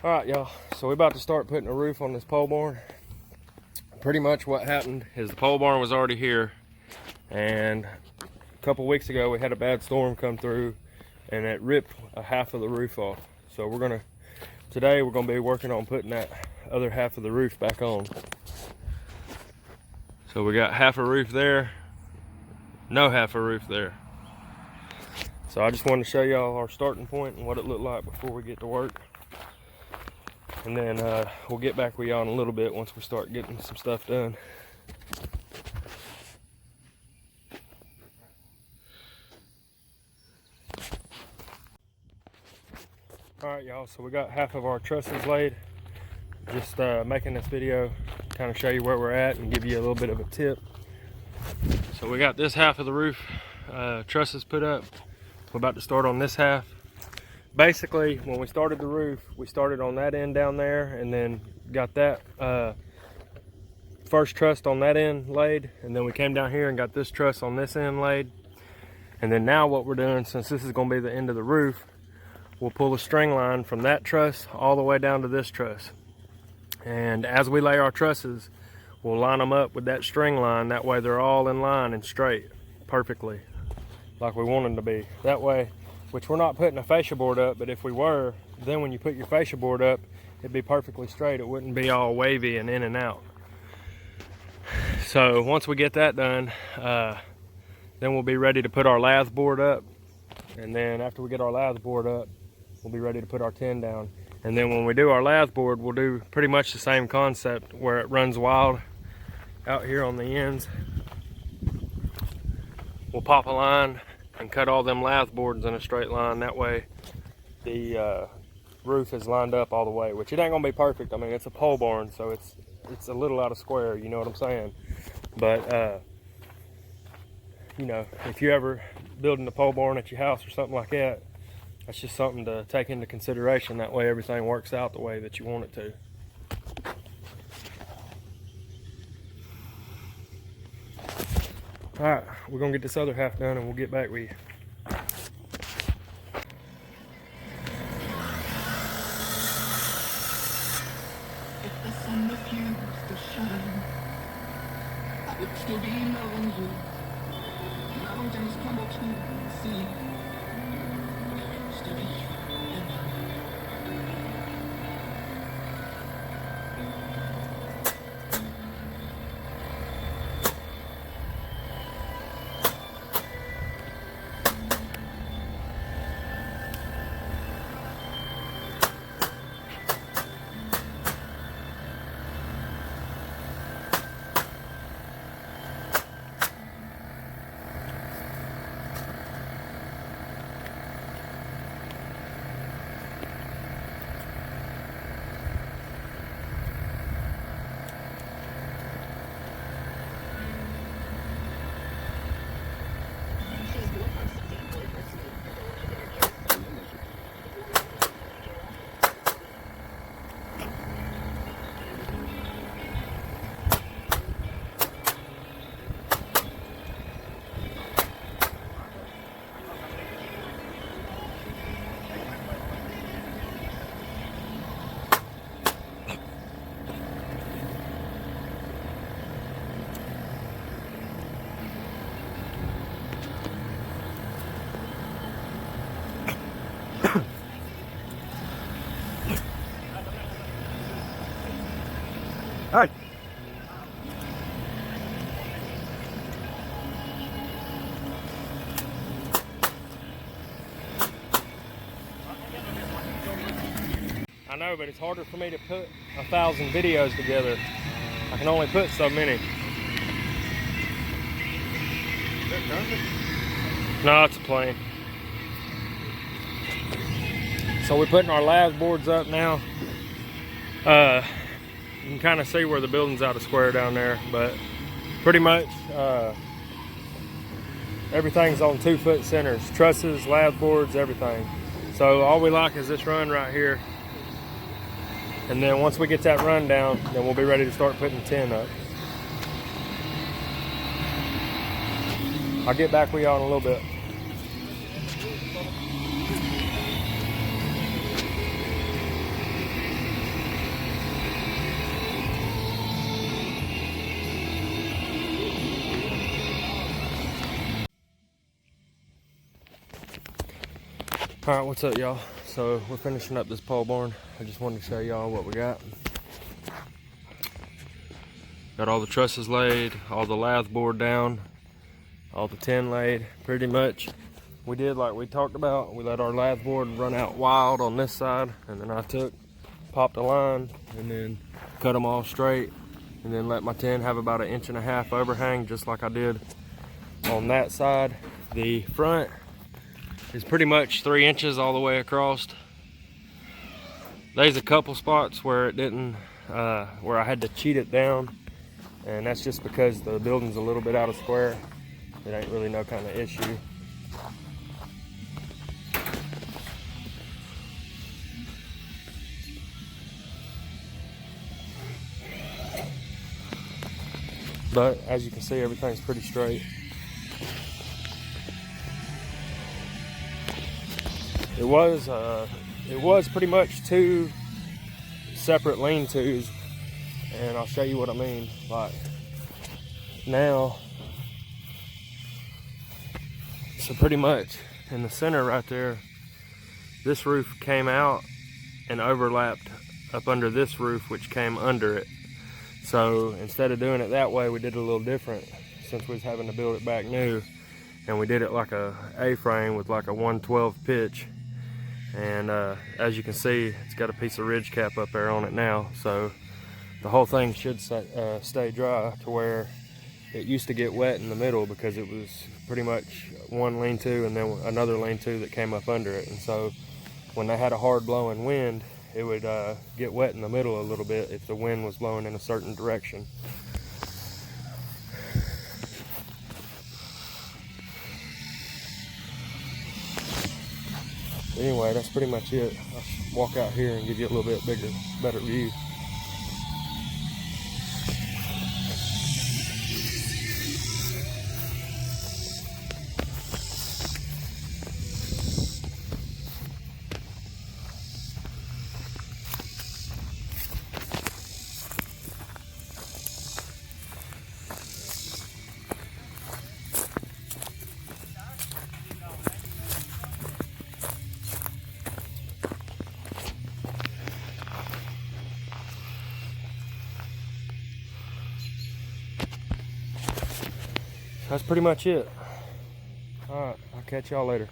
All right, y'all, so we're about to start putting a roof on this pole barn. Pretty much what happened is the pole barn was already here, and a couple weeks ago we had a bad storm come through and it ripped a half of the roof off. So today we're gonna be working on putting that other half of the roof back on. So we got half a roof there, no half a roof there. So I just wanted to show y'all our starting point and what it looked like before we get to work. And then we'll get back with y'all in a little bit once we start getting some stuff done. All right, y'all, so we got half of our trusses laid. Just making this video kind of show you where we're at and give you a little bit of a tip. So we got this half of the roof trusses put up. We're about to start on this half. Basically, when we started the roof, we started on that end down there and then got that first truss on that end laid, and then we came down here and got this truss on this end laid. And then now what we're doing, since this is going to be the end of the roof, we'll pull a string line from that truss all the way down to this truss. And as we lay our trusses, we'll line them up with that string line. That way they're all in line and straight perfectly like we want them to be. That way, which we're not putting a fascia board up, but if we were, then when you put your fascia board up, it'd be perfectly straight. It wouldn't be all wavy and in and out. So once we get that done, then we'll be ready to put our lath board up. And then after we get our lath board up, we'll be ready to put our tin down. And then when we do our lath board, we'll do pretty much the same concept where it runs wild out here on the ends. We'll pop a line and cut all them lath boards in a straight line. That way the roof is lined up all the way, which it ain't gonna be perfect. I mean, it's a pole barn, so it's a little out of square, you know what I'm saying? But you know, if you're ever building a pole barn at your house or something like that, that's just something to take into consideration. That way everything works out the way that you want it to. All right, we're gonna get this other half done and we'll get back with you. If the sun refused to shine, I would still be loving you. Mountains crumble to the sea. Still be you and I. All right. I know, but it's harder for me to put 1,000 videos together. I can only put so many. No, it's a plane. So we're putting our lath boards up now. You can kind of see where the building's out of square down there, but pretty much everything's on 2-foot centers. Trusses, lath boards, everything. So all we like is this run right here. And then once we get that run down, then we'll be ready to start putting tin up. I'll get back with y'all in a little bit. Alright, what's up y'all? So we're finishing up this pole barn. I just wanted to show y'all what we got. Got all the trusses laid, all the lath board down, all the tin laid, pretty much. We did like we talked about. We let our lath board run out wild on this side, and then I popped a line, and then cut them all straight, and then let my tin have about 1.5 inch overhang, just like I did on that side. The front is pretty much 3 inches all the way across. There's a couple spots where it didn't, where I had to cheat it down, and that's just because the building's a little bit out of square. It ain't really no kind of issue. But as you can see, everything's pretty straight. It was pretty much 2 separate lean-tos, and I'll show you what I mean. Like now, so pretty much in the center right there, this roof came out and overlapped up under this roof, which came under it. So instead of doing it that way, we did it a little different, since we was having to build it back new, and we did it like a A-frame with like a 1/12 pitch. And as you can see, it's got a piece of ridge cap up there on it now, so the whole thing should stay dry, to where it used to get wet in the middle because it was pretty much one lean-to and then another lean-to that came up under it. And so when they had a hard blowing wind, it would get wet in the middle a little bit if the wind was blowing in a certain direction. Anyway, that's pretty much it. I'll walk out here and give you a little bit better view. That's pretty much it. All right, I'll catch y'all later.